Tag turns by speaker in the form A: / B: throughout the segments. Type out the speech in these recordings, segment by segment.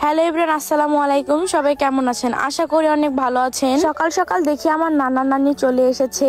A: Hello everyone, আসসালামু আলাইকুম। সবাই কেমন আছেন? আশা করি অনেক ভালো আছেন। সকাল সকাল দেখি আমার নানা নানি চলে এসেছে,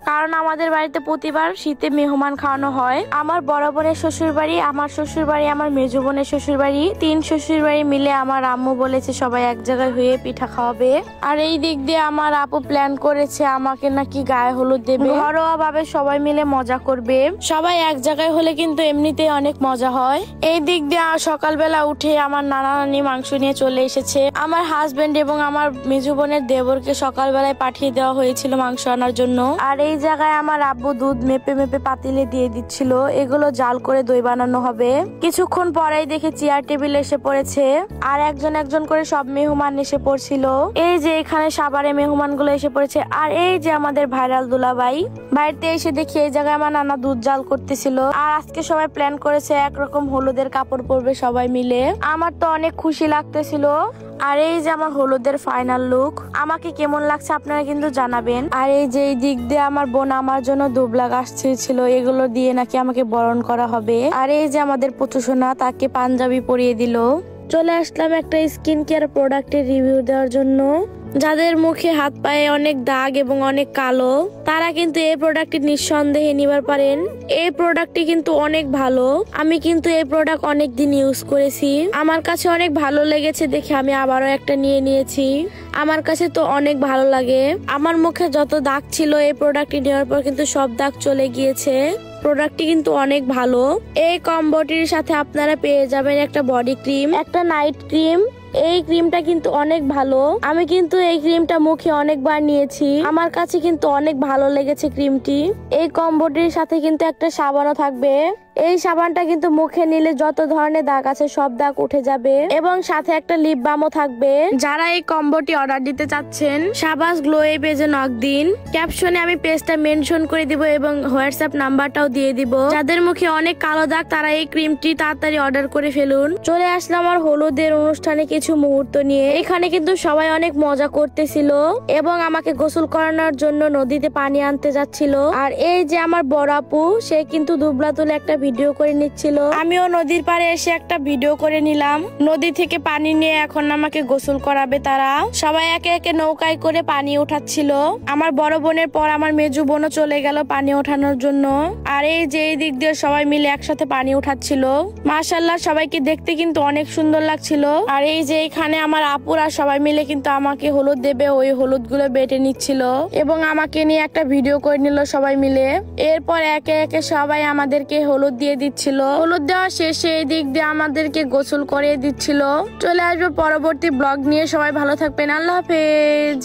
A: কারণ আমাদের বাড়িতে প্রতিবার শীতে মেহমান খাওয়ানো হয়। আমার বড় বোনের শ্বশুর বাড়ি, আমার শ্বশুর বাড়ি, আমার মেজো বোনের শ্বশুর বাড়ি, 3 শ্বশুর বাড়ি মিলে আমার আম্মু বলেছে সবাই এক জায়গায় হয়ে পিঠা খাওয়াবে। আর এই দিক দিয়ে আমার আপু প্ল্যান করেছে আমাকে নাকি গায়ে হলুদ দেবে, ঘরোয়া ভাবে সবাই মিলে মজা করবে। সবাই এক জায়গায় হলে কিন্তু এমনিতেই অনেক মজা হয়। এই দিক দিয়ে সকালবেলা উঠে আমার নানা নানি মাংস নিয়ে চলে এসেছে। আমার হাজবেন্ড এবং আমার মেজো বোনের দেবরকে সকালবেলায় পাঠিয়ে দেওয়া হয়েছিল মাংস আনার জন্য। আর এই জায়গায় আমার আব্বু দুধ মেপে মেপে পাতিলে দিয়ে দিচ্ছিল। এগুলো জাল করে দই বানানো হবে। কিছুক্ষণ পরেই দেখে চেয়ার টেবিল এসে পড়েছে, আর একজন একজন করে সব মেহমান এসে পড়ছিল। এই যে এখানে সাভারে মেহমান গুলো এসে পড়েছে। আর এই যে আমাদের ভাইরাল দুলাভাই বাড়িতে এসে দেখি এই জায়গায় আমার নানা দুধ জাল করতেছিল। আর আজকে সবাই প্ল্যান করেছে একরকম হলুদের কাপড় পরবে সবাই মিলে। আমার তো অনেক খুশি লাগতেছিল। আর এই যে আমার হলুদের ফাইনাল লুক, আমাকে কেমন লাগছে আপনারা কিন্তু জানাবেন। আর এই যে এই দিক দিয়ে আমার বোন আমার জন্য দুবলা গাছ ছিল, এগুলো দিয়ে নাকি আমাকে বরণ করা হবে। আর এই যে আমাদের পুতুসোনা, তাকে পাঞ্জাবি পরিয়ে দিল। চলে আসলাম একটা স্কিন কেয়ার প্রোডাক্টের রিভিউ দেওয়ার জন্য। যাদের মুখে হাত পায়ে অনেক দাগ এবং অনেক কালো, তারা কিন্তু এই প্রোডাক্টটি নিঃসন্দেহে নিবার পারেন। এই প্রোডাক্টটি কিন্তু অনেক ভালো। আমি কিন্তু এই প্রোডাক্ট অনেক দিন ইউজ করেছি, আমার কাছে অনেক ভালো লেগেছে দেখে আমি আবারও একটা নিয়ে নিয়েছি। আমার কাছে তো অনেক ভালো লাগে। আমার মুখে যত দাগ ছিল এই প্রোডাক্টটি নেওয়ার পর কিন্তু সব দাগ চলে গিয়েছে। প্রোডাক্টটি কিন্তু অনেক ভালো। এই কম্বোটির সাথে আপনারা পেয়ে যাবেন একটা বডি ক্রিম, একটা নাইট ক্রিম। এই ক্রিমটা কিন্তু অনেক ভালো। আমি কিন্তু এই ক্রিমটা মুখে অনেকবার নিয়েছি, আমার কাছে কিন্তু অনেক ভালো লেগেছে ক্রিমটি। এই কম্বোটির সাথে কিন্তু একটা সাবানও থাকবে। এই সাবানটা কিন্তু মুখে নিলে যত ধরনের দাগ আছে সব দাগ উঠে যাবে, এবং সাথে একটা লিপ বামও থাকবে। যারা এই কম্বোটি অর্ডার দিতে চাচ্ছেন, সাবাস গ্লো এই পেজে নক দিন। ক্যাপশনে আমি পেজটা মেনশন করে দিব এবং হোয়াটসঅ্যাপ নাম্বারটাও দিয়ে দিব। যাদের মুখে অনেক কালো দাগ তারা এই ক্রিমটি তাড়াতাড়ি অর্ডার করে ফেলুন। চলে আসলাম আমার হলুদের অনুষ্ঠানে কিছু মুহূর্ত নিয়ে। এখানে কিন্তু সবাই অনেক মজা করতেছিল এবং আমাকে গোসল করানোর জন্য নদীতে পানি আনতে যাচ্ছিল। আর এই যে আমার বড় আপু, সে কিন্তু দুবলা তুলে একটা ভিডিও করে নিচ্ছিল। আমিও নদীর পাড়ে এসে একটা ভিডিও করে নিলাম। নদী থেকে পানি নিয়ে এখন আমাকে গোসল করাবে তারা। সবাই একে একে নৌকায় করে পানি উঠাচ্ছিল। আমার বড় বোনের পর আমার মেজু বোনও চলে গেল পানি ওঠানোর জন্য। আর এই যে এই দিক দিয়ে সবাই মিলে একসাথে পানি উঠাচ্ছিল। মাশাআল্লাহ, সবাইকে দেখতে কিন্তু অনেক সুন্দর লাগছিল। আর এই যে এখানে আমার আপুরা সবাই মিলে কিন্তু আমাকে হলুদ দেবে, ওই হলুদ গুলো বেটে নিচ্ছিল এবং আমাকে নিয়ে একটা ভিডিও করে নিল সবাই মিলে। এরপর একে একে সবাই আমাদেরকে হলুদ দিয়ে দিচ্ছিল। হলুদ দেওয়া শেষে এই দিক দিয়ে আমাদেরকে গোসল করে দিচ্ছিল। চলে আসবো পরবর্তী ব্লগ নিয়ে। সবাই ভালো থাকবেন। আল্লাহ হাফেজ।